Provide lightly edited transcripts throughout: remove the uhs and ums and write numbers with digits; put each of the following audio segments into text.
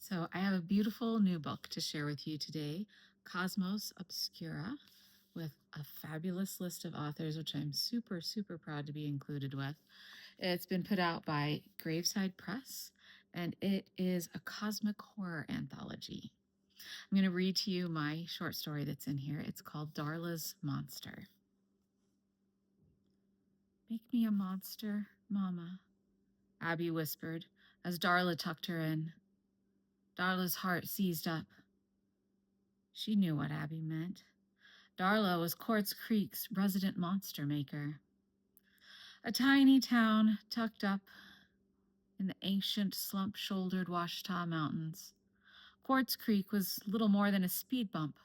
So, I have a beautiful new book to share with you today, Cosmos Obscura, with a fabulous list of authors, which I'm super, super proud to be included with. It's been put out by Graveside Press, and it is a cosmic horror anthology. I'm going to read to you my short story that's in here. It's called Darla's Monster. Make me a monster, Mama, Abby whispered as Darla tucked her in. Darla's heart seized up. She knew what Abby meant. Darla was Quartz Creek's resident monster maker. A tiny town tucked up in the ancient slump-shouldered Washita Mountains. Quartz Creek was little more than a speed bump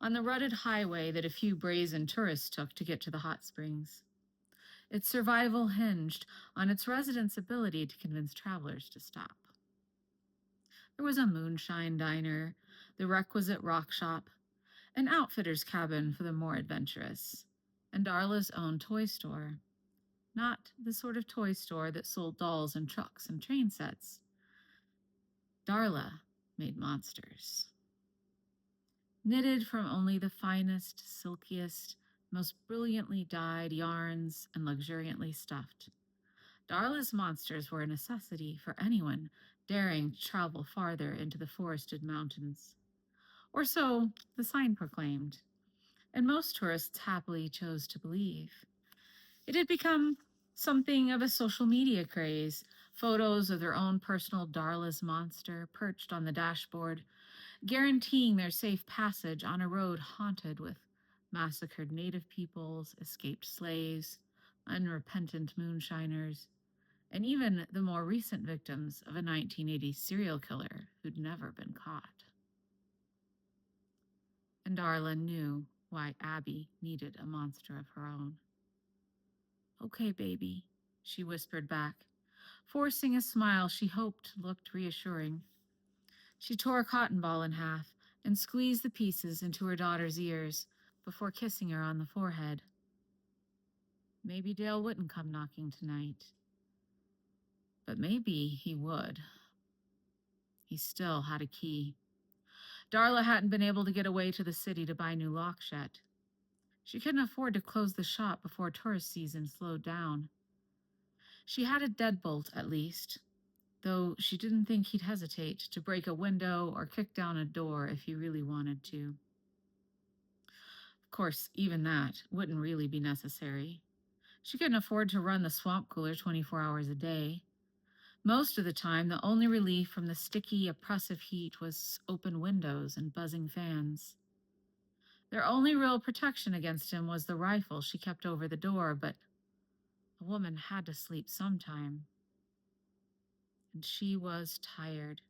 on the rutted highway that a few brazen tourists took to get to the hot springs. Its survival hinged on its residents' ability to convince travelers to stop. There was a moonshine diner, the requisite rock shop, an outfitter's cabin for the more adventurous, and Darla's own toy store. Not the sort of toy store that sold dolls and trucks and train sets. Darla made monsters. Knitted from only the finest, silkiest, most brilliantly dyed yarns and luxuriantly stuffed. Darla's monsters were a necessity for anyone daring to travel farther into the forested mountains. Or so the sign proclaimed, and most tourists happily chose to believe. It had become something of a social media craze. Photos of their own personal Darla's monster perched on the dashboard, guaranteeing their safe passage on a road haunted with massacred native peoples, escaped slaves, unrepentant moonshiners, and even the more recent victims of a 1980s serial killer who'd never been caught. And Darla knew why Abby needed a monster of her own. Okay, baby, she whispered back, forcing a smile she hoped looked reassuring. She tore a cotton ball in half and squeezed the pieces into her daughter's ears before kissing her on the forehead. Maybe Dale wouldn't come knocking tonight. But maybe he would. He still had a key. Darla hadn't been able to get away to the city to buy new locks yet. She couldn't afford to close the shop before tourist season slowed down. She had a deadbolt, at least, though she didn't think he'd hesitate to break a window or kick down a door if he really wanted to. Of course, even that wouldn't really be necessary. She couldn't afford to run the swamp cooler 24 hours a day. Most of the time, the only relief from the sticky, oppressive heat was open windows and buzzing fans. Their only real protection against him was the rifle she kept over the door, but a woman had to sleep sometime. And she was tired.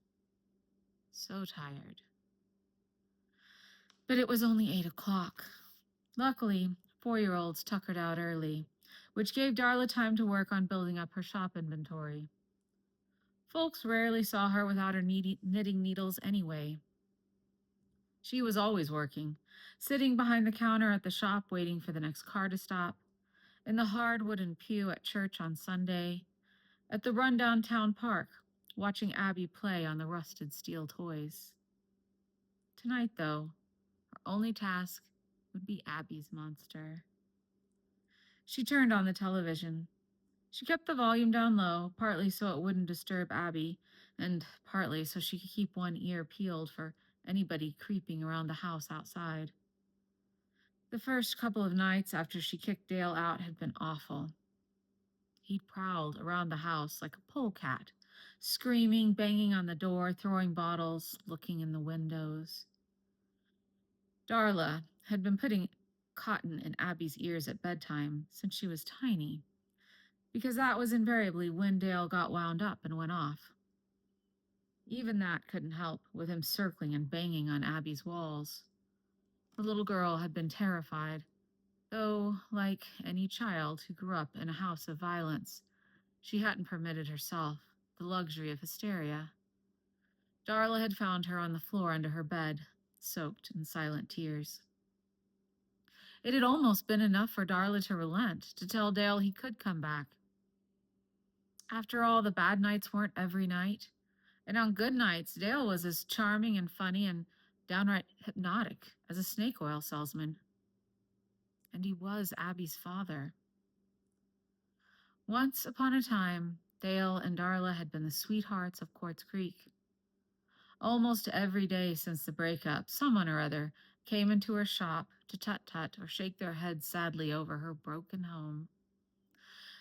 So tired. But it was only 8 o'clock. Luckily, 4-year-olds tuckered out early, which gave Darla time to work on building up her shop inventory. Folks rarely saw her without her knitting needles anyway. She was always working, sitting behind the counter at the shop waiting for the next car to stop, in the hard wooden pew at church on Sunday, at the rundown town park, watching Abby play on the rusted steel toys. Tonight, though, her only task would be Abby's monster. She turned on the television. She kept the volume down low, partly so it wouldn't disturb Abby, and partly so she could keep one ear peeled for anybody creeping around the house outside. The first couple of nights after she kicked Dale out had been awful. He'd prowled around the house like a polecat, screaming, banging on the door, throwing bottles, looking in the windows. Darla had been putting cotton in Abby's ears at bedtime since she was tiny, because that was invariably when Dale got wound up and went off. Even that couldn't help with him circling and banging on Abby's walls. The little girl had been terrified, though, like any child who grew up in a house of violence, she hadn't permitted herself the luxury of hysteria. Darla had found her on the floor under her bed, soaked in silent tears. It had almost been enough for Darla to relent, to tell Dale he could come back. After all, the bad nights weren't every night, And on good nights, Dale was as charming and funny and downright hypnotic as a snake oil salesman. And he was Abby's father. Once upon a time, Dale and Darla had been the sweethearts of Quartz Creek. Almost every day since the breakup, someone or other came into her shop to tut-tut or shake their heads sadly over her broken home.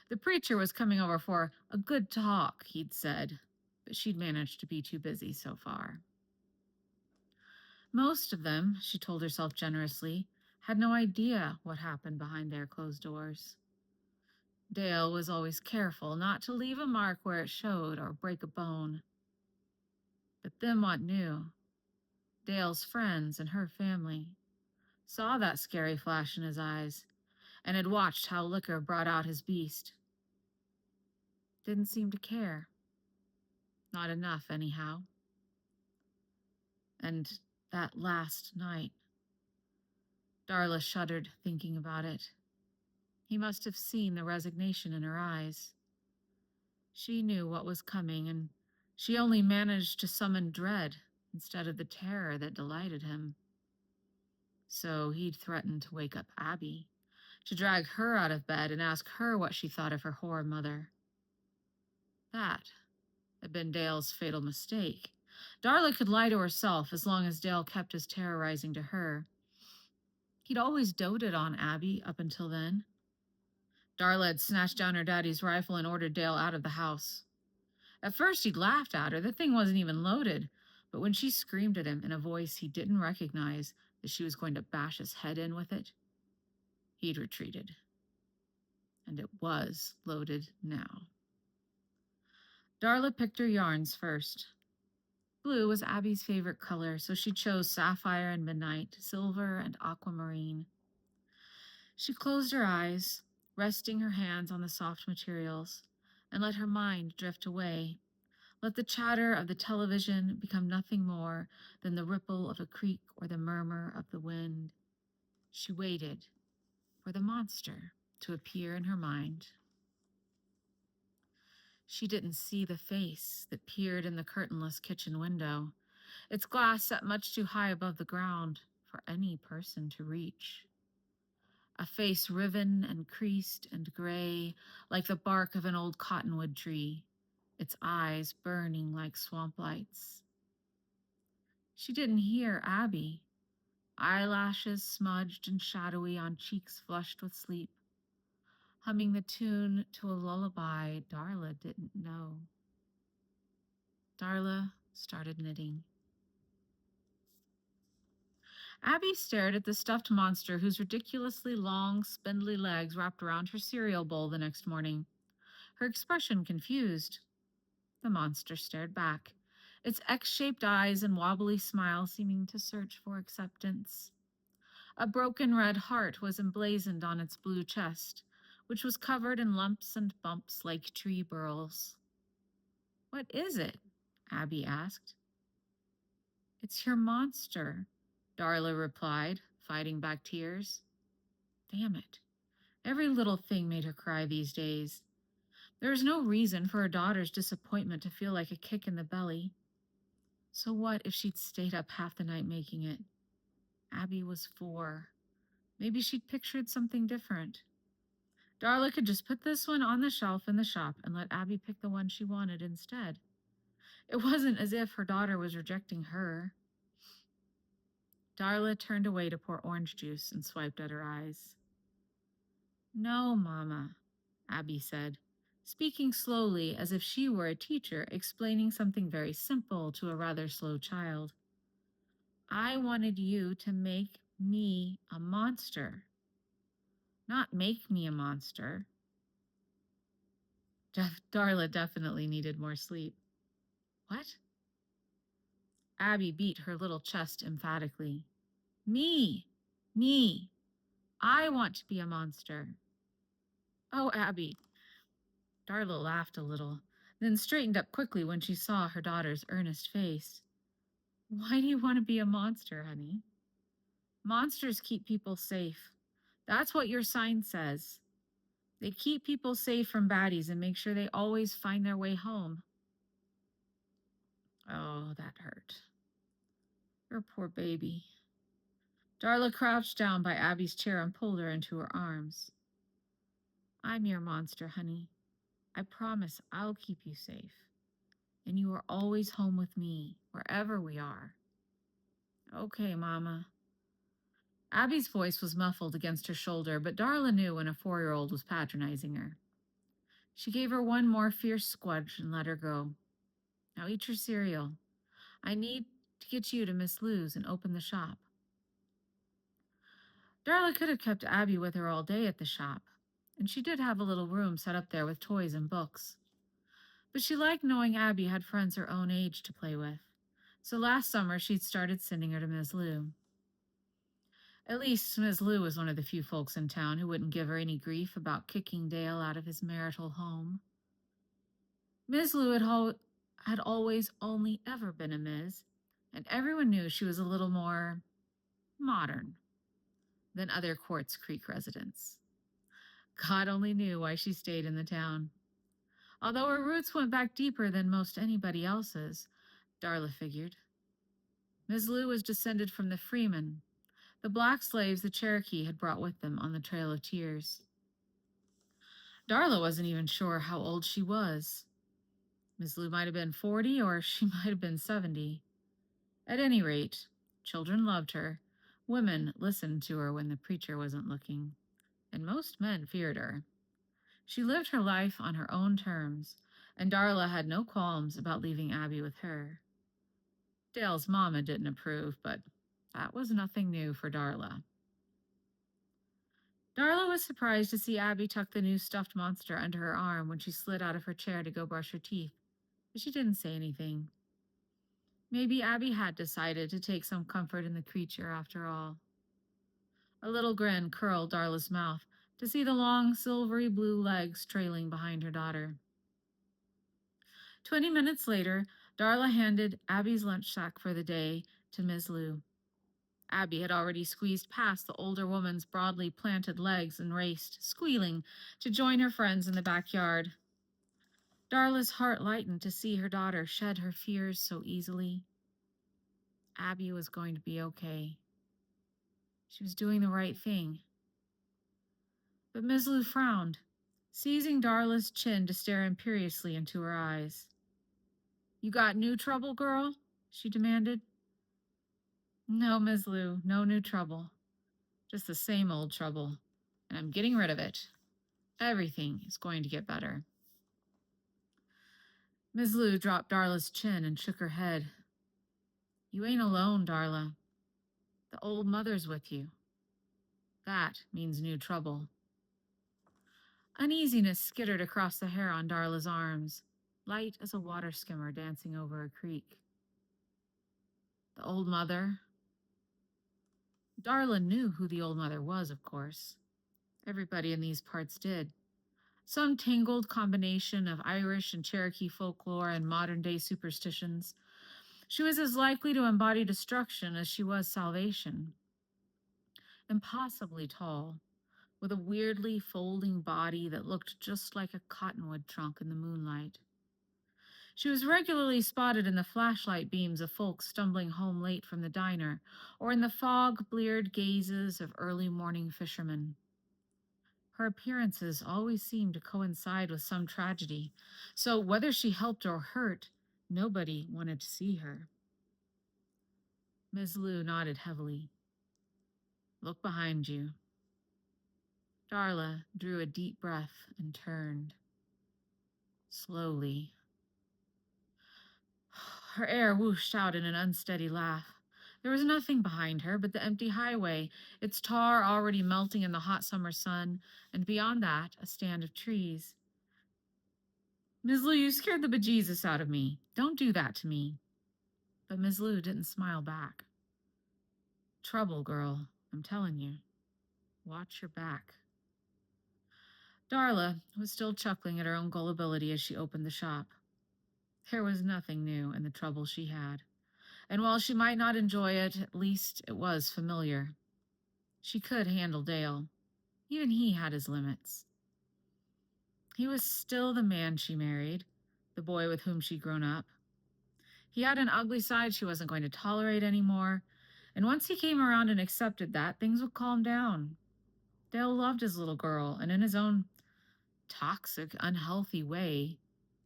The preacher was coming over for a good talk, he'd said, but she'd managed to be too busy so far. Most of them, she told herself generously, had no idea what happened behind their closed doors. Dale was always careful not to leave a mark where it showed or break a bone. But Thimot knew. Dale's friends and her family saw that scary flash in his eyes and had watched how liquor brought out his beast. Didn't seem to care. Not enough, anyhow. And that last night, Darla shuddered thinking about it. He must have seen the resignation in her eyes. She knew what was coming, and she only managed to summon dread instead of the terror that delighted him. So he'd threatened to wake up Abby, to drag her out of bed and ask her what she thought of her whore mother. That had been Dale's fatal mistake. Darla could lie to herself as long as Dale kept his terrorizing to her. He'd always doted on Abby up until then. Darla had snatched down her daddy's rifle and ordered Dale out of the house. At first, he'd laughed at her. The thing wasn't even loaded. But when she screamed at him in a voice he didn't recognize that she was going to bash his head in with it, he'd retreated. And it was loaded now. Darla picked her yarns first. Blue was Abby's favorite color, so she chose sapphire and midnight, silver and aquamarine. She closed her eyes, resting her hands on the soft materials, and let her mind drift away. Let the chatter of the television become nothing more than the ripple of a creek or the murmur of the wind. She waited for the monster to appear in her mind. She didn't see the face that peered in the curtainless kitchen window, its glass set much too high above the ground for any person to reach. A face riven and creased and gray, like the bark of an old cottonwood tree, its eyes burning like swamp lights. She didn't hear Abby, eyelashes smudged and shadowy on cheeks flushed with sleep, humming the tune to a lullaby Darla didn't know. Darla started knitting. Abby stared at the stuffed monster whose ridiculously long, spindly legs wrapped around her cereal bowl the next morning, her expression confused. The monster stared back, its X-shaped eyes and wobbly smile seeming to search for acceptance. A broken red heart was emblazoned on its blue chest, which was covered in lumps and bumps like tree burls. "What is it?" Abby asked. "It's your monster," Darla replied, fighting back tears. Damn it. Every little thing made her cry these days. There was no reason for her daughter's disappointment to feel like a kick in the belly. So what if she'd stayed up half the night making it? Abby was 4. Maybe she'd pictured something different. Darla could just put this one on the shelf in the shop and let Abby pick the one she wanted instead. It wasn't as if her daughter was rejecting her. Darla turned away to pour orange juice and swiped at her eyes. "No, Mama," Abby said, speaking slowly as if she were a teacher explaining something very simple to a rather slow child. "I wanted you to make me a monster, not make me a monster." Darla definitely needed more sleep. "What?" Abby beat her little chest emphatically. Me! Me! I want to be a monster." "Oh, Abby." Darla laughed a little, then straightened up quickly when she saw her daughter's earnest face. "Why do you want to be a monster, honey?" "Monsters keep people safe. That's what your sign says. They keep people safe from baddies and make sure they always find their way home." Oh, that hurt. Her poor baby. Darla crouched down by Abby's chair and pulled her into her arms. I'm your monster, honey. I promise I'll keep you safe. And you are always home with me, wherever we are. Okay, Mama. Abby's voice was muffled against her shoulder, but Darla knew when a 4-year-old was patronizing her. She gave her one more fierce squelch and let her go. Now eat your cereal. I need to get you to Miss Lou's and open the shop. Darla could have kept Abby with her all day at the shop, and she did have a little room set up there with toys and books. But she liked knowing Abby had friends her own age to play with, so last summer she'd started sending her to Miss Lou. At least Miss Lou was one of the few folks in town who wouldn't give her any grief about kicking Dale out of his marital home. Miss Lou had always only ever been a Ms., and everyone knew she was a little more modern than other Quartz Creek residents. God only knew why she stayed in the town. Although her roots went back deeper than most anybody else's, Darla figured. Miss Lou was descended from the Freemen, the black slaves the Cherokee had brought with them on the Trail of Tears. Darla wasn't even sure how old she was. Miss Lou might have been 40 or she might have been 70. At any rate, children loved her, women listened to her when the preacher wasn't looking, and most men feared her. She lived her life on her own terms, and Darla had no qualms about leaving Abby with her. Dale's mama didn't approve, but that was nothing new for Darla. Darla was surprised to see Abby tuck the new stuffed monster under her arm when she slid out of her chair to go brush her teeth, but she didn't say anything. Maybe Abby had decided to take some comfort in the creature after all. A little grin curled Darla's mouth to see the long, silvery blue legs trailing behind her daughter. 20 minutes later, Darla handed Abby's lunch sack for the day to Miss Lou. Abby had already squeezed past the older woman's broadly planted legs and raced, squealing, to join her friends in the backyard. Darla's heart lightened to see her daughter shed her fears so easily. Abby was going to be okay. She was doing the right thing. But Miss Lou frowned, seizing Darla's chin to stare imperiously into her eyes. You got new trouble, girl? She demanded. No, Miss Lou, no new trouble. Just the same old trouble, and I'm getting rid of it. Everything is going to get better. Miss Lou dropped Darla's chin and shook her head. You ain't alone, Darla. The old mother's with you. That means new trouble. Uneasiness skittered across the hair on Darla's arms, light as a water skimmer dancing over a creek. The old mother? Darla knew who the old mother was, of course. Everybody in these parts did. Some tangled combination of Irish and Cherokee folklore and modern-day superstitions. She was as likely to embody destruction as she was salvation. Impossibly tall, with a weirdly folding body that looked just like a cottonwood trunk in the moonlight. She was regularly spotted in the flashlight beams of folks stumbling home late from the diner, or in the fog-bleared gazes of early morning fishermen. Her appearances always seemed to coincide with some tragedy, so whether she helped or hurt, nobody wanted to see her. Miss Lou nodded heavily. Look behind you. Darla drew a deep breath and turned. Slowly. Her air whooshed out in an unsteady laugh. There was nothing behind her but the empty highway, its tar already melting in the hot summer sun, and beyond that, a stand of trees. Miss Lou, you scared the bejesus out of me. Don't do that to me. But Miss Lou didn't smile back. Trouble, girl, I'm telling you. Watch your back. Darla was still chuckling at her own gullibility as she opened the shop. There was nothing new in the trouble she had, and while she might not enjoy it, at least it was familiar. She could handle Dale. Even he had his limits. He was still the man she married, the boy with whom she'd grown up. He had an ugly side she wasn't going to tolerate anymore, and once he came around and accepted that, things would calm down. Dale loved his little girl, and in his own toxic, unhealthy way,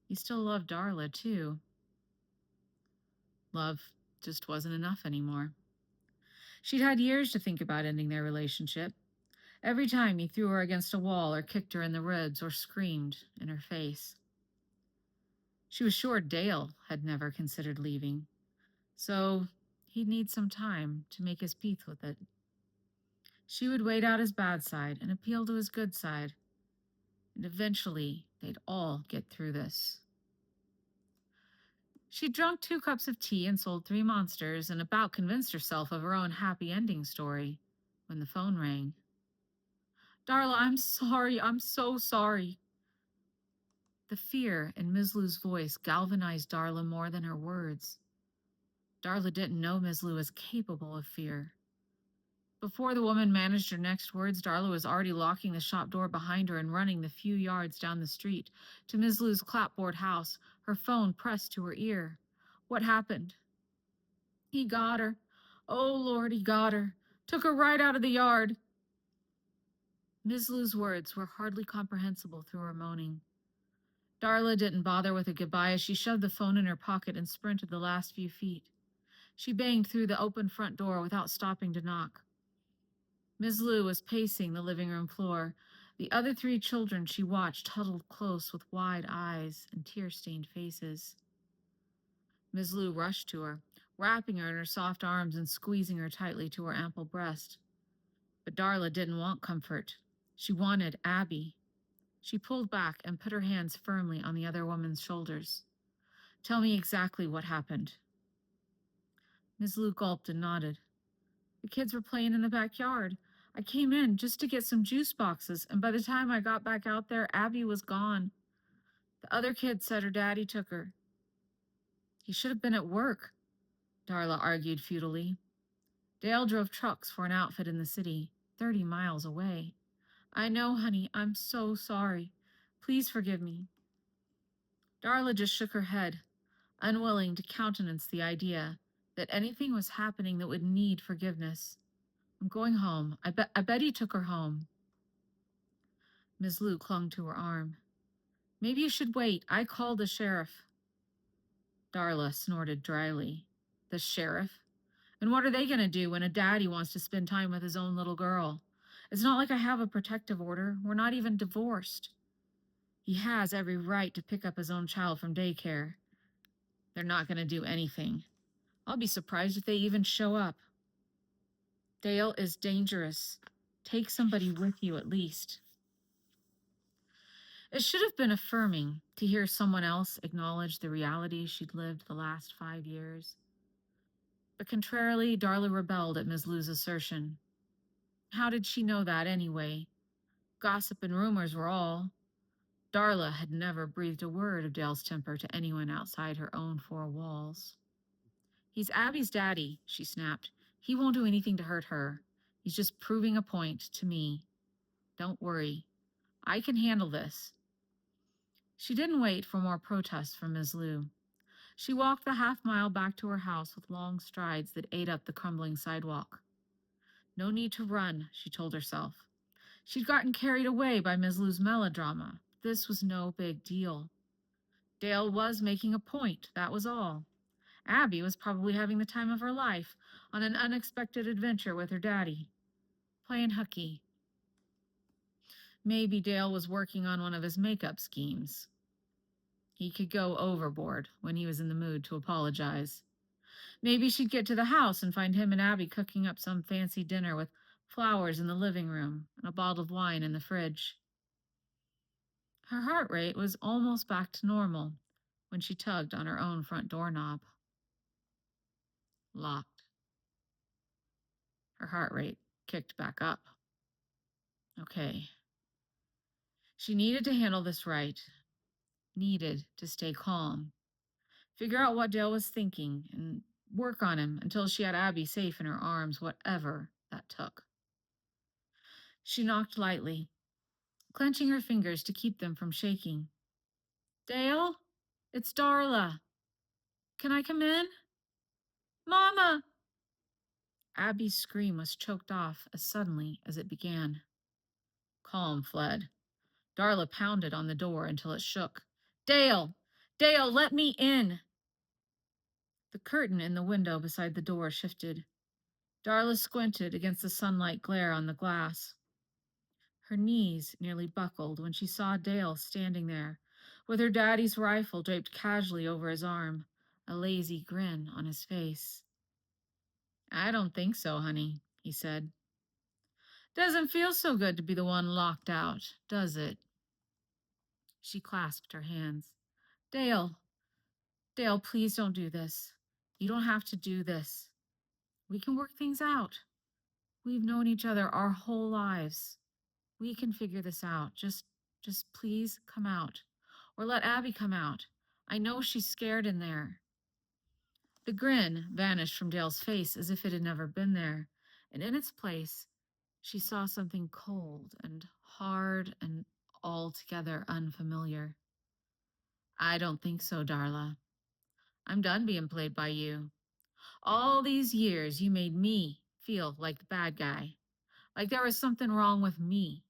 he still loved Darla, too. Love just wasn't enough anymore. She'd had years to think about ending their relationship. Every time he threw her against a wall or kicked her in the ribs or screamed in her face. She was sure Dale had never considered leaving, so he'd need some time to make his peace with it. She would wait out his bad side and appeal to his good side, and eventually they'd all get through this. She drunk 2 cups of tea and sold 3 monsters and about convinced herself of her own happy ending story when the phone rang. Darla, I'm sorry. I'm so sorry. The fear in Miss Lou's voice galvanized Darla more than her words. Darla didn't know Miss Lou was capable of fear. Before the woman managed her next words, Darla was already locking the shop door behind her and running the few yards down the street to Miss Lou's clapboard house, her phone pressed to her ear. What happened? He got her. Oh, Lord, he got her. Took her right out of the yard. Miss Lou's words were hardly comprehensible through her moaning. Darla didn't bother with a goodbye as she shoved the phone in her pocket and sprinted the last few feet. She banged through the open front door without stopping to knock. Miss Lou was pacing the living room floor. The other 3 children she watched huddled close with wide eyes and tear-stained faces. Miss Lou rushed to her, wrapping her in her soft arms and squeezing her tightly to her ample breast. But Darla didn't want comfort. She wanted Abby. She pulled back and put her hands firmly on the other woman's shoulders. Tell me exactly what happened. Miss Lou gulped and nodded. The kids were playing in the backyard. I came in just to get some juice boxes, and by the time I got back out there, Abby was gone. The other kids said her daddy took her. He should have been at work, Darla argued futilely. Dale drove trucks for an outfit in the city, 30 miles away. I know, honey. I'm so sorry. Please forgive me. Darla just shook her head, unwilling to countenance the idea that anything was happening that would need forgiveness. I'm going home. I bet he took her home. Miss Lou clung to her arm. Maybe you should wait. I called the sheriff. Darla snorted dryly. The sheriff? And what are they going to do when a daddy wants to spend time with his own little girl? It's not like I have a protective order. We're not even divorced. He has every right to pick up his own child from daycare. They're not going to do anything. I'll be surprised if they even show up. Dale is dangerous. Take somebody with you at least. It should have been affirming to hear someone else acknowledge the reality she'd lived the last 5 years. But contrarily, Darla rebelled at Miss Lou's assertion. How did she know that anyway? Gossip and rumors were all. Darla had never breathed a word of Dale's temper to anyone outside her own 4 walls. He's Abby's daddy, she snapped. He won't do anything to hurt her. He's just proving a point to me. Don't worry. I can handle this. She didn't wait for more protests from Miss Lou. She walked the half-mile back to her house with long strides that ate up the crumbling sidewalk. No need to run, she told herself. She'd gotten carried away by Miss Lou's melodrama. This was no big deal. Dale was making a point, that was all. Abby was probably having the time of her life on an unexpected adventure with her daddy, playing hooky. Maybe Dale was working on one of his makeup schemes. He could go overboard when he was in the mood to apologize. Maybe she'd get to the house and find him and Abby cooking up some fancy dinner with flowers in the living room and a bottle of wine in the fridge. Her heart rate was almost back to normal when she tugged on her own front doorknob. Locked. Her heart rate kicked back up. Okay. She needed to handle this right. Needed to stay calm. Figure out what Dale was thinking and work on him until she had Abby safe in her arms, whatever that took. She knocked lightly, clenching her fingers to keep them from shaking. Dale? It's Darla. Can I come in? Mama! Abby's scream was choked off as suddenly as it began. Calm fled. Darla pounded on the door until it shook. Dale! Dale, let me in! The curtain in the window beside the door shifted. Darla squinted against the sunlight glare on the glass. Her knees nearly buckled when she saw Dale standing there, with her daddy's rifle draped casually over his arm, a lazy grin on his face. I don't think so, honey, he said. Doesn't feel so good to be the one locked out, does it? She clasped her hands. Dale, Dale, please don't do this. You don't have to do this. We can work things out. We've known each other our whole lives. We can figure this out. Just please come out. Or let Abby come out. I know she's scared in there. The grin vanished from Dale's face as if it had never been there, and in its place, she saw something cold and hard and altogether unfamiliar. I don't think so, Darla. I'm done being played by you. All these years, you made me feel like the bad guy, like there was something wrong with me.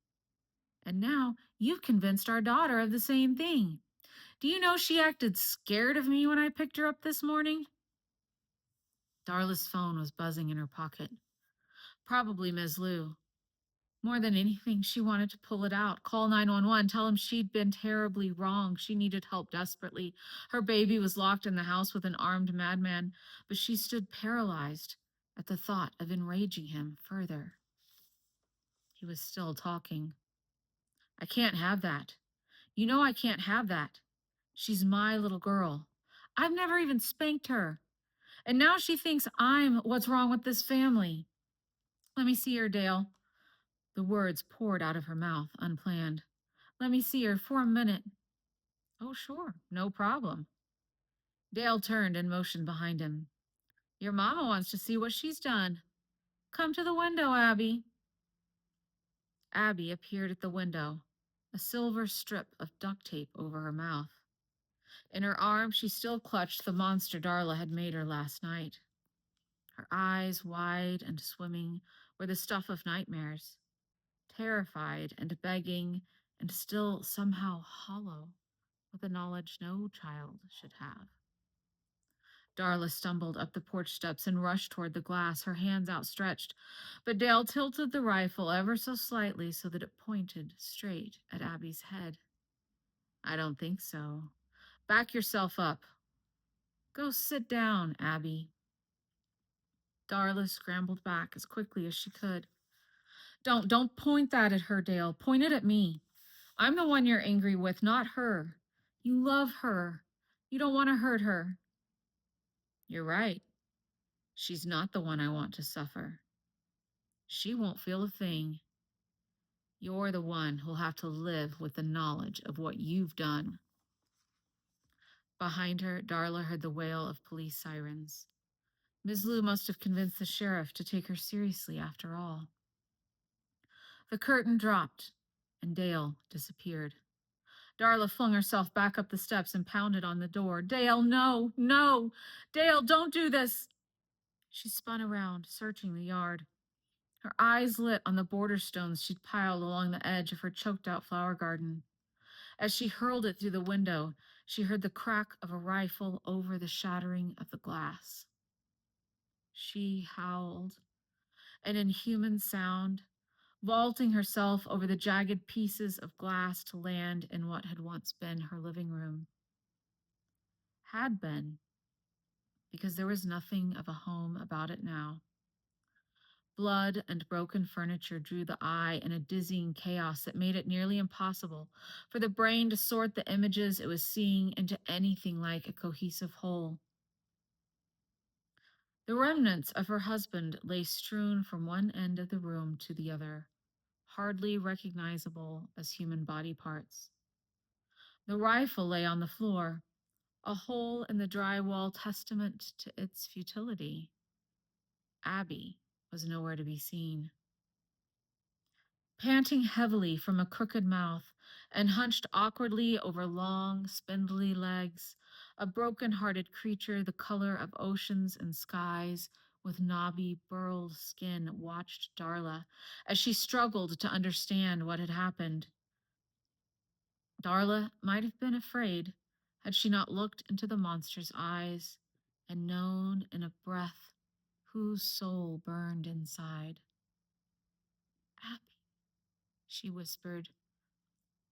And now you've convinced our daughter of the same thing. Do you know she acted scared of me when I picked her up this morning? Darla's phone was buzzing in her pocket. Probably Ms. Lou. More than anything, she wanted to pull it out, call 911, tell him she'd been terribly wrong. She needed help desperately. Her baby was locked in the house with an armed madman, but she stood paralyzed at the thought of enraging him further. He was still talking. I can't have that. You know I can't have that. She's my little girl. I've never even spanked her. And now she thinks I'm what's wrong with this family. Let me see her, Dale. The words poured out of her mouth, unplanned. Let me see her for a minute. Oh, sure, no problem. Dale turned and motioned behind him. Your mama wants to see what she's done. Come to the window, Abby. Abby appeared at the window, a silver strip of duct tape over her mouth. In her arms, she still clutched the monster Darla had made her last night. Her eyes, wide and swimming, were the stuff of nightmares, terrified and begging, and still somehow hollow with the knowledge no child should have. Darla stumbled up the porch steps and rushed toward the glass, her hands outstretched, but Dale tilted the rifle ever so slightly so that it pointed straight at Abby's head. I don't think so. Back yourself up. Go sit down, Abby. Darla scrambled back as quickly as she could. Don't point that at her, Dale. Point it at me. I'm the one you're angry with, not her. You love her. You don't want to hurt her. You're right. She's not the one I want to suffer. She won't feel a thing. You're the one who'll have to live with the knowledge of what you've done. Behind her, Darla heard the wail of police sirens. Ms. Lou must have convinced the sheriff to take her seriously after all. The curtain dropped, and Dale disappeared. Darla flung herself back up the steps and pounded on the door. Dale, no, no! Dale, don't do this! She spun around, searching the yard. Her eyes lit on the border stones she'd piled along the edge of her choked-out flower garden. As she hurled it through the window, she heard the crack of a rifle over the shattering of the glass. She howled, an inhuman sound, vaulting herself over the jagged pieces of glass to land in what had once been her living room. Had been, because there was nothing of a home about it now. Blood and broken furniture drew the eye in a dizzying chaos that made it nearly impossible for the brain to sort the images it was seeing into anything like a cohesive whole. The remnants of her husband lay strewn from one end of the room to the other, hardly recognizable as human body parts. The rifle lay on the floor, a hole in the drywall testament to its futility. Abby was nowhere to be seen. Panting heavily from a crooked mouth and hunched awkwardly over long, spindly legs, a broken-hearted creature the color of oceans and skies with knobby, burled skin watched Darla as she struggled to understand what had happened. Darla might have been afraid had she not looked into the monster's eyes and known in a breath whose soul burned inside. Abby, she whispered,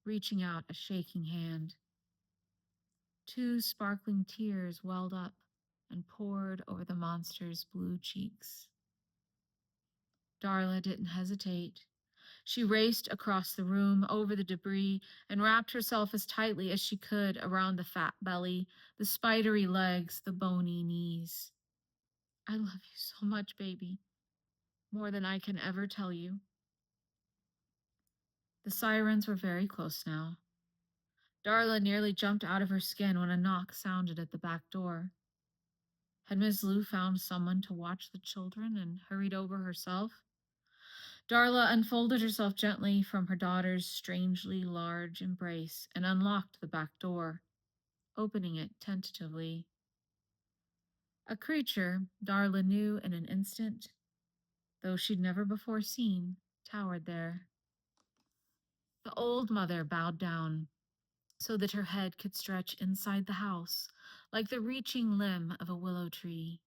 reaching out a shaking hand. Two sparkling tears welled up and poured over the monster's blue cheeks. Darla didn't hesitate. She raced across the room, over the debris, and wrapped herself as tightly as she could around the fat belly, the spidery legs, the bony knees. I love you so much, baby, more than I can ever tell you. The sirens were very close now. Darla nearly jumped out of her skin when a knock sounded at the back door. Had Miss Lou found someone to watch the children and hurried over herself? Darla unfolded herself gently from her daughter's strangely large embrace and unlocked the back door, opening it tentatively. A creature Darla knew in an instant, though she'd never before seen, towered there. The old mother bowed down so that her head could stretch inside the house like the reaching limb of a willow tree.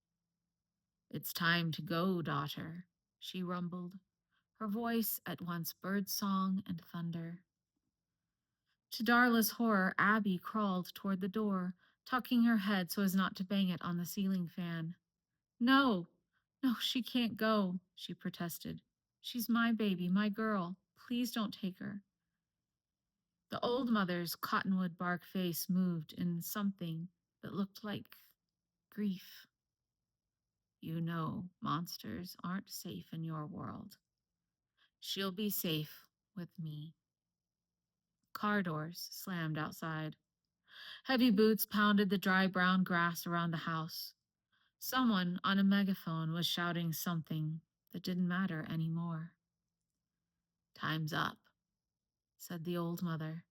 It's time to go, daughter, she rumbled, her voice at once birdsong and thunder. To Darla's horror, Abby crawled toward the door, tucking her head so as not to bang it on the ceiling fan. No, no, she can't go, she protested. She's my baby, my girl. Please don't take her. The old mother's cottonwood bark face moved in something that looked like grief. You know, monsters aren't safe in your world. She'll be safe with me. Car doors slammed outside. Heavy boots pounded the dry brown grass around the house. Someone on a megaphone was shouting something that didn't matter anymore. Time's up, said the old mother,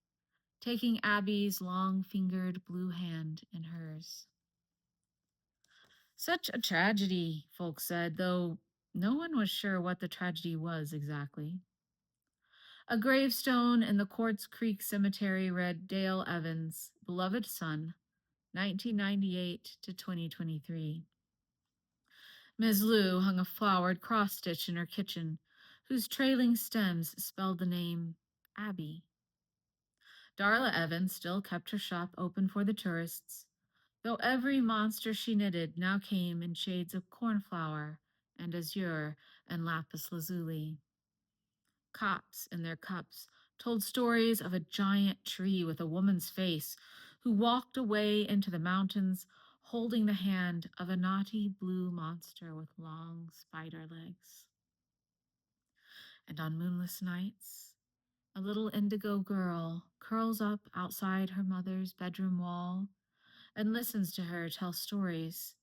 taking Abby's long-fingered blue hand in hers. Such a tragedy, folks said, though no one was sure what the tragedy was exactly. A gravestone in the Quartz Creek Cemetery read Dale Evans, beloved son, 1998 to 2023. Ms. Lou hung a flowered cross-stitch in her kitchen, whose trailing stems spelled the name Abby. Darla Evans still kept her shop open for the tourists, though every monster she knitted now came in shades of cornflower and azure and lapis lazuli. Cops in their cups told stories of a giant tree with a woman's face who walked away into the mountains holding the hand of a naughty blue monster with long spider legs. And on moonless nights, a little indigo girl curls up outside her mother's bedroom wall and listens to her tell stories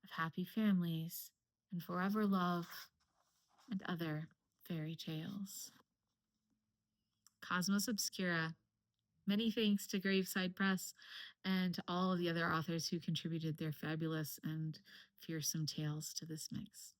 of happy families and forever love and other fairy tales. Cosmos Obscura. Many thanks to Graveside Press and to all of the other authors who contributed their fabulous and fearsome tales to this mix.